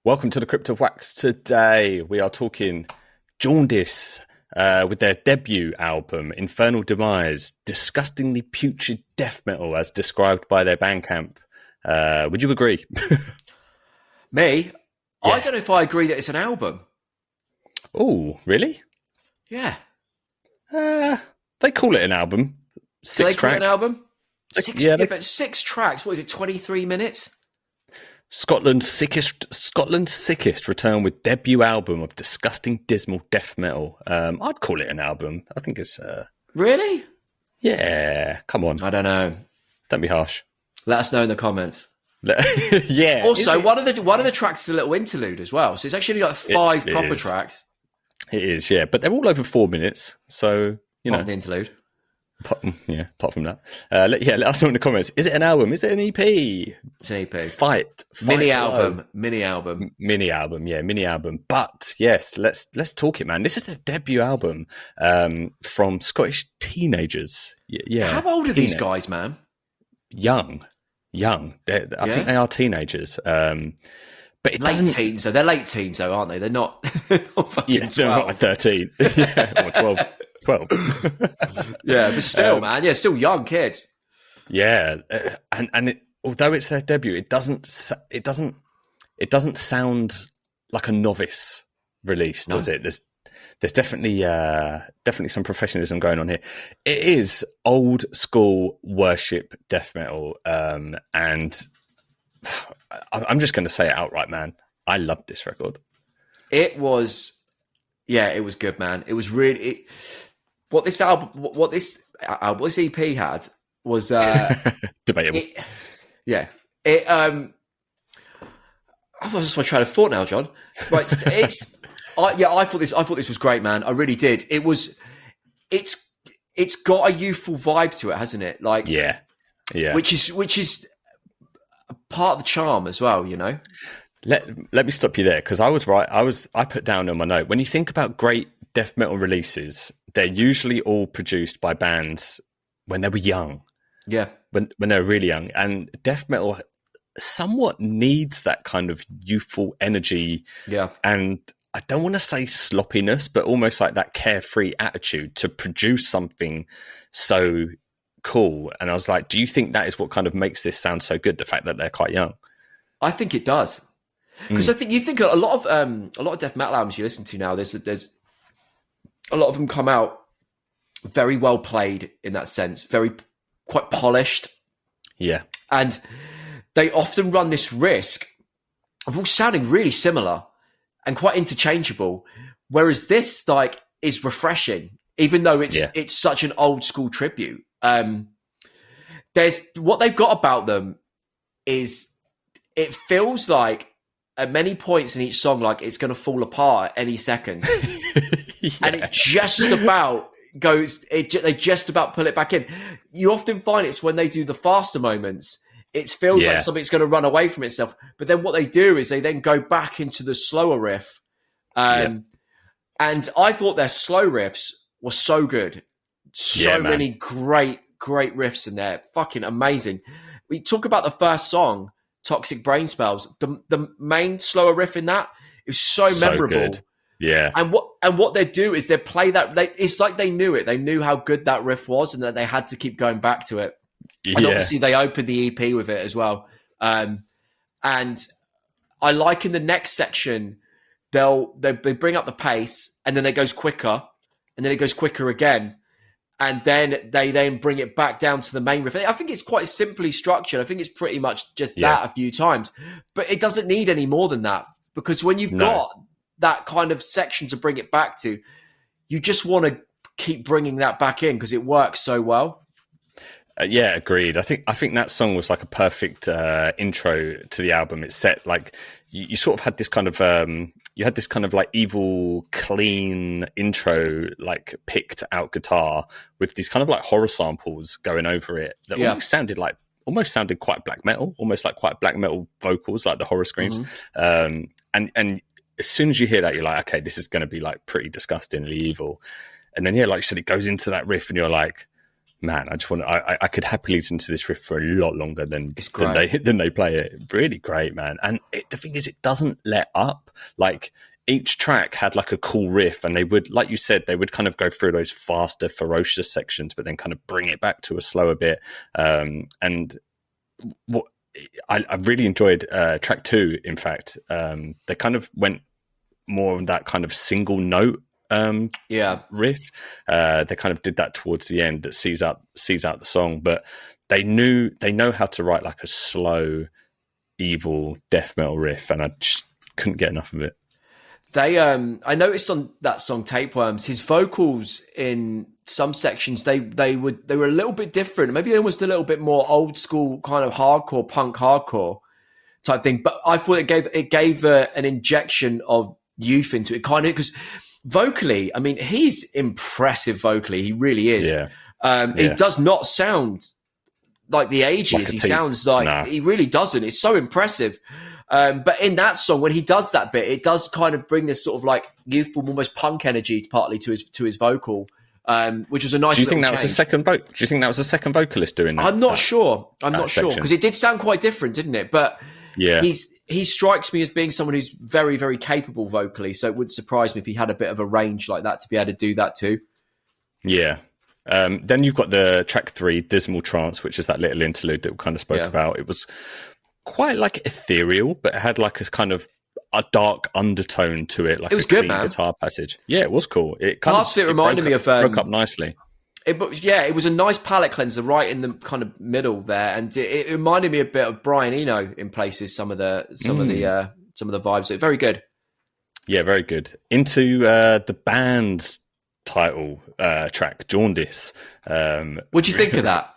Welcome to the Crypt of Wax. Today we are talking Jaundice with their debut album, Infernal Demise, disgustingly putrid death metal as described by their Bandcamp. Would you agree? Me? Yeah. I don't know if I agree that it's an album. Oh, really? Yeah. They call it an album. Do Six they call it track. an album? Yeah, But 6 tracks. What is it, 23 minutes? Scotland's sickest return with debut album of disgusting dismal death metal. I'd call it an album. I think it's Really? yeah. Come on, I don't know. don't be harsh. Let us know in the comments. Yeah. Also, one of the tracks is a little interlude as well. So it's actually got 5 It proper is. tracks. It is, yeah, but they're all over 4 minutes, so you know. The interlude. Apart from that, let us know in the comments. Is it an album? Is it an EP? It's an EP. Fight Mini below. album. Mini album. But yes, let's talk it, man. This is the debut album from Scottish teenagers. Yeah. How old are these guys, man? Young. I think they are teenagers. But it Late doesn't. teens, though. They're late teens, though, aren't they? They're not, fucking Yeah, they're not 12. like 13 or 12. 12. Yeah, but still, man. Yeah, still young kids. Yeah, although it's their debut, it doesn't sound like a novice release, does it? There's definitely some professionalism going on here. It is old school worship death metal, and I'm just going to say it outright, man. I loved this record. It was good, man. It was really what this EP had was Debatable. I've lost my train of thought now, John. Right, I thought this was great, man. I really did. It's got a youthful vibe to it, hasn't it? Like Yeah. which is a part of the charm as well, you know. Let me stop you there because I was right. I put down on my note, when you think about great death metal releases, they're usually all produced by bands when they were young. Yeah. When they were really young, and death metal somewhat needs that kind of youthful energy. Yeah. And I don't want to say sloppiness, but almost like that carefree attitude to produce something so cool. And I was like, do you think that is what kind of makes this sound so good? The fact that they're quite young. I think it does. Because I think you think a lot of death metal albums you listen to now, there's a lot of them come out very well played in that sense, quite polished. Yeah. And they often run this risk of all sounding really similar and quite interchangeable. Whereas this is refreshing, even though it's such an old school tribute. There's what they've got about them is it feels like at many points in each song, like it's going to fall apart at any second. And it just about goes, they just about pull it back in. You often find it's when they do the faster moments, it feels like something's going to run away from itself. But then what they do is they then go back into the slower riff. And I thought their slow riffs were so good. So many great riffs in there. Fucking amazing. We talk about the first song, Toxic Brain Spells. The main slower riff in that is so memorable. Good. Yeah. And what they do is they play that. It's like they knew it. They knew how good that riff was, and that they had to keep going back to it. And obviously, they opened the EP with it as well. And I like in the next section, they bring up the pace, and then it goes quicker, and then it goes quicker again, and then they then bring it back down to the main riff. I think it's quite simply structured. I think it's pretty much just that a few times, but it doesn't need any more than that, because when you've got that kind of section to bring it back to, you just want to keep bringing that back in because it works so well. Yeah, agreed. I think that song was like a perfect intro to the album. It set like you sort of had this kind of like evil, clean intro, like picked out guitar with these kind of like horror samples going over it that almost sounded quite black metal, almost like quite black metal vocals, like the horror screams. And as soon as you hear that, you're like, okay, this is going to be like pretty disgustingly evil. And then like you said, it goes into that riff, and you're like, man, I just want I could happily listen to this riff for a lot longer than they play it. Really great, man. And the thing is, it doesn't let up. Like, each track had like a cool riff, and they would, like you said, they would kind of go through those faster, ferocious sections, but then kind of bring it back to a slower bit. And what I really enjoyed track 2. In fact, they kind of went more on that kind of single note riff. They kind of did that towards the end that sees out the song, but they know how to write like a slow, evil death metal riff, and I just couldn't get enough of it. They I noticed on that song Tapeworms, his vocals in some sections they were a little bit different, maybe almost a little bit more old school kind of hardcore, punk hardcore type thing, but I thought it gave an injection of youth into it, kind of, because vocally, I mean, he's impressive vocally. He really is. He does not sound like the age he is. He sounds like he really doesn't. It's so impressive. But in that song, when he does that bit, it does kind of bring this sort of like youthful, almost punk energy partly to his vocal, which was a nice. Do you think that change. Was a second Do you think that was a second vocalist doing that? I'm not sure. I'm not sure, because it did sound quite different, didn't it? But yeah, he strikes me as being someone who's very, very capable vocally. So it wouldn't surprise me if he had a bit of a range like that to be able to do that too. Yeah. Then you've got the track 3, Dismal Trance, which is that little interlude that we kind of spoke about. It was quite like ethereal, but it had like a kind of a dark undertone to it, like it was a good, clean guitar passage. Yeah, it was cool. It kind of reminded me of broke up nicely. It was a nice palate cleanser right in the kind of middle there, and it reminded me a bit of Brian Eno in places. Some of the vibes. Very good. Yeah, very good. Into the band's title track, Jaundice. What do you think of that?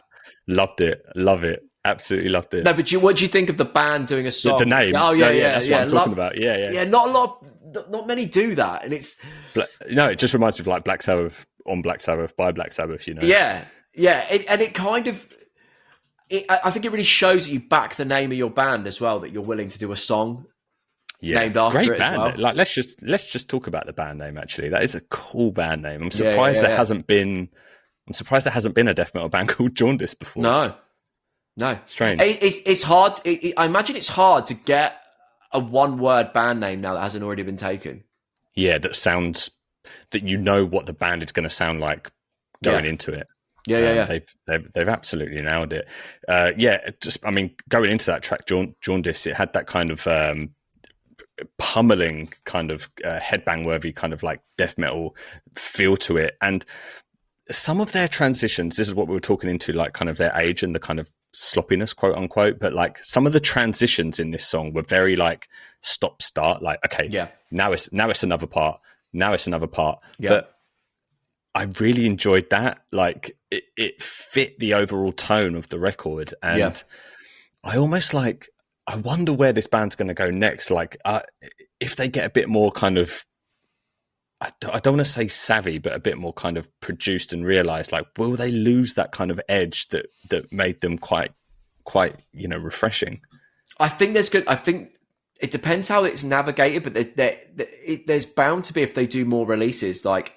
Loved it. Love it. Absolutely loved it. No, but what do you think of the band doing a song? The name. Oh yeah. That's what I'm talking about. Yeah. Not many do that, and it's it just reminds me of like Black Sabbath on Black Sabbath by Black Sabbath. You know. Yeah. It kind of. I think it really shows that you back the name of your band as well, that you're willing to do a song named after great it band. as well. Like let's just talk about the band name. Actually, that is a cool band name. I'm surprised there hasn't been. I'm surprised there hasn't been a death metal band called Jaundice before. No, strange. It's hard. I imagine it's hard to get a one-word band name now that hasn't already been taken. Yeah, that you know what the band is going to sound like going into it. Yeah. They've absolutely nailed it. Going into that track, Jaundice, it had that kind of pummeling kind of headbang-worthy kind of like death metal feel to it, and some of their transitions. This is what we were talking into, like kind of their age and the kind of sloppiness, quote unquote, but like some of the transitions in this song were very like stop start, like now it's another part, but I really enjoyed that. Like it fit the overall tone of the record, and I almost like, I wonder where this band's going to go next, like if they get a bit more kind of, I don't want to say savvy, but a bit more kind of produced and realized, like, will they lose that kind of edge that made them quite, refreshing? I think it depends how it's navigated, but there's bound to be, if they do more releases, like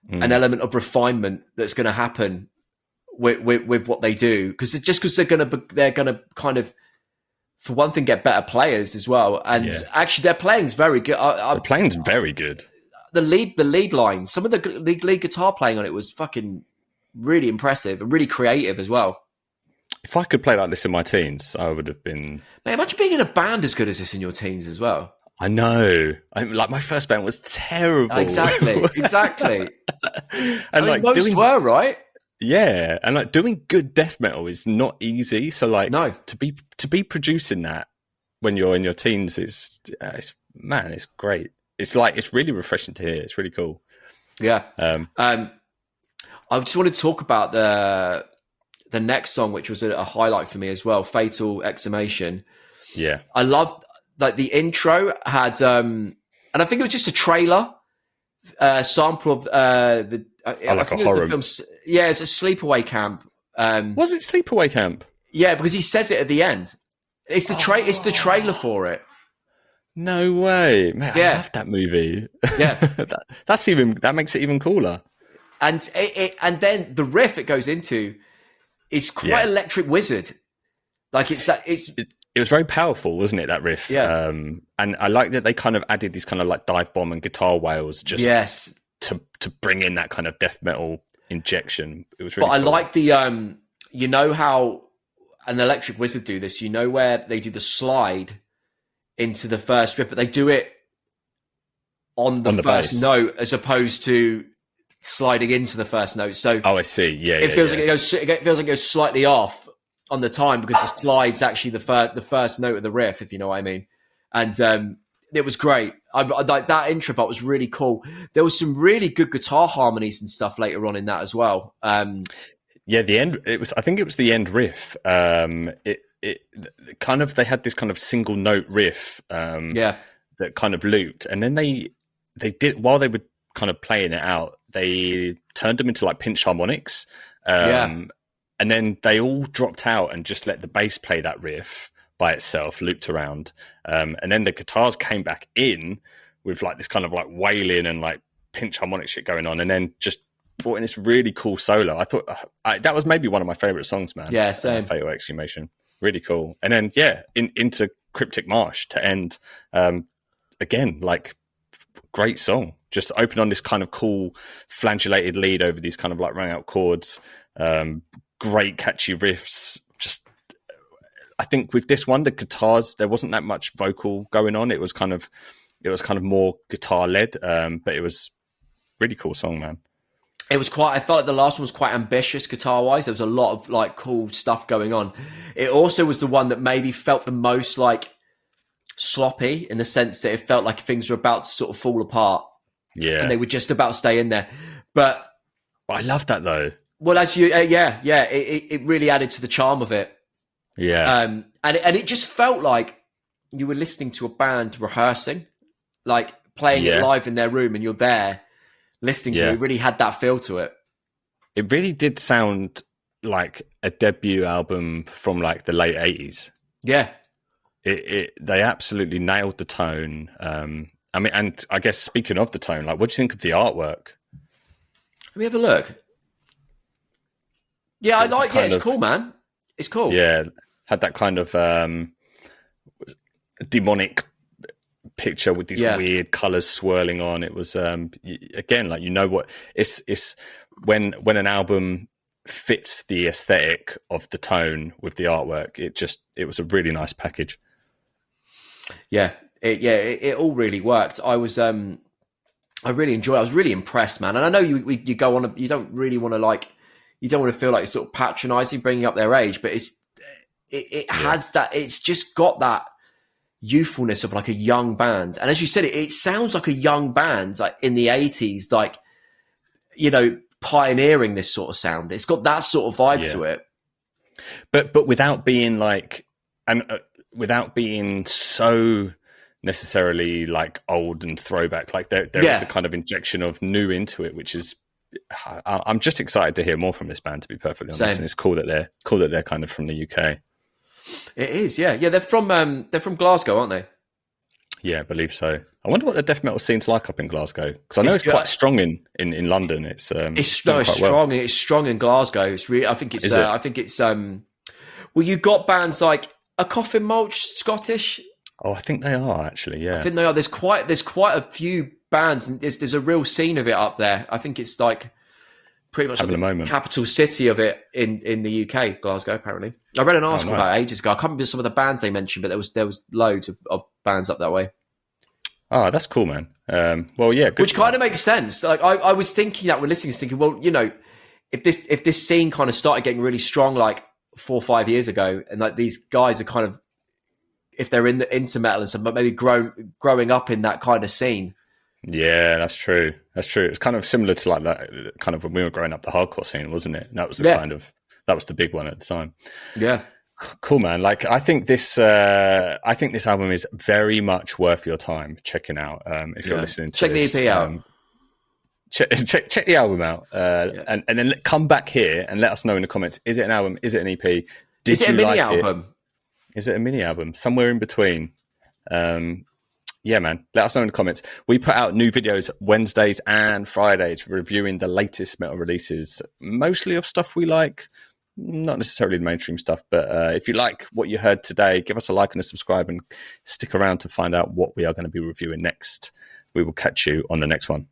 an element of refinement that's going to happen with what they do. Because they're going to kind of, for one thing, get better players as well. And actually their playing's very good. The playing's very good. The lead line, some of the lead guitar playing on it was fucking really impressive and really creative as well. If I could play like this in my teens, I would have been. Man, imagine being in a band as good as this in your teens as well. I know. Like my first band was terrible. Exactly. And like most were, right? Yeah, and like doing good death metal is not easy. So like, no, to be producing that when you're in your teens is it's great. It's like, it's really refreshing to hear. It's really cool. Yeah. I just want to talk about the next song, which was a highlight for me as well, Fatal Exhumation. Yeah. I loved, like, the intro had, and I think it was just a trailer, sample of the... like a horror. Film, it's a Sleepaway Camp. Was it Sleepaway Camp? Yeah, because he says it at the end. It's the trailer for it. No way, man! I love that movie. Yeah, that makes it even cooler. And and then the riff it goes into is quite Electric Wizard. Like it was very powerful, wasn't it? That riff. Yeah. And I like that they kind of added these kind of like dive bomb and guitar wails just to bring in that kind of death metal injection. It was really. But cool. I like the you know how an Electric Wizard do this. You know where they do the slide into the first riff, but they do it on the first bass note as opposed to sliding into the first note. So I see. Yeah, it feels like it feels like it goes slightly off on the time because the slide's actually the first note of the riff, if you know what I mean. And it was great. I like that intro part was really cool. There was some really good guitar harmonies and stuff later on in that as well. Yeah, the end. I think it was the end riff. It kind of, they had this kind of single note riff. That kind of looped, and then they did, while they were kind of playing it out, they turned them into like pinch harmonics. And then they all dropped out and just let the bass play that riff by itself, looped around. And then the guitars came back in with like this kind of like wailing and like pinch harmonic shit going on, and then just brought in this really cool solo. I thought that was maybe one of my favorite songs, man. Yeah, same. Fatal Exhumation. Really cool. And then, into Cryptic Marsh to end. Again, like, great song. Just open on this kind of cool flagellated lead over these kind of like rang out chords. Great catchy riffs. Just, I think with this one, the guitars, there wasn't that much vocal going on. It was kind of more guitar led, but it was really cool song, man. It was quite, I felt like the last one was quite ambitious guitar wise. There was a lot of like cool stuff going on. It also was the one that maybe felt the most like sloppy, in the sense that it felt like things were about to sort of fall apart. Yeah. And they were just about to stay in there. But I love that though. Well, as you, it really added to the charm of it. Yeah. And it just felt like you were listening to a band rehearsing, like playing it live in their room, and you're there listening to it. It really had that feel to it. It really did sound like a debut album from like the late 80s. Yeah. They absolutely nailed the tone. I mean, and I guess speaking of the tone, like, what do you think of the artwork? Let me have a look. Yeah, it's cool, man. It's cool. Yeah, had that kind of demonic picture with these weird colors swirling on. It was again, like, you know what, it's when an album fits the aesthetic of the tone with the artwork, it was a really nice package. It all really worked. I really enjoyed it. I was really impressed, man. And I know you go on, you don't really want to you don't want to feel like you're sort of patronizing, bringing up their age, but it has that, it's just got that youthfulness of like a young band. And as you said, it sounds like a young band, like in the 80s, like, you know, pioneering this sort of sound. It's got that sort of vibe to it. But without being like, without being so necessarily like old and throwback, like there is a kind of injection of new into it, which is, I'm just excited to hear more from this band, to be perfectly honest. And it's cool that they're kind of from the UK. It is, yeah. They're from Glasgow, aren't they? Yeah, I believe so. I wonder what the death metal scene's like up in Glasgow, because I know it's quite strong in London. It's strong. Well. It's strong in Glasgow. It's really, I think it's. Well, you got bands like a Coffin Mulch, Scottish. Oh, I think they are actually. Yeah, I think they are. There's quite a few bands, and there's a real scene of it up there. I think it's like pretty much like the capital city of it in the UK, Glasgow. Apparently, I read an article about it ages ago. I can't remember some of the bands they mentioned, but there was loads of bands up that way. Oh, that's cool, man. Well, yeah, which kind of makes sense. Like I was thinking that when listening, thinking, well, you know, if this scene kind of started getting really strong like 4 or 5 years ago, and like these guys are kind of, if they're into metal and stuff, but maybe growing up in that kind of scene. Yeah, that's true. It's kind of similar to like that kind of when we were growing up, the hardcore scene, wasn't it? That was that was the big one at the time. Yeah. Cool, man. Like, I think this album is very much worth your time checking out. If you're listening to check the EP out. Check the album out, and then come back here and let us know in the comments. Is it an album? Is it an EP? Is it a mini album? Is it a mini album? Somewhere in between. Yeah, man. Let us know in the comments. We put out new videos Wednesdays and Fridays reviewing the latest metal releases, mostly of stuff we like, not necessarily the mainstream stuff. But if you like what you heard today, give us a like and a subscribe and stick around to find out what we are going to be reviewing next. We will catch you on the next one.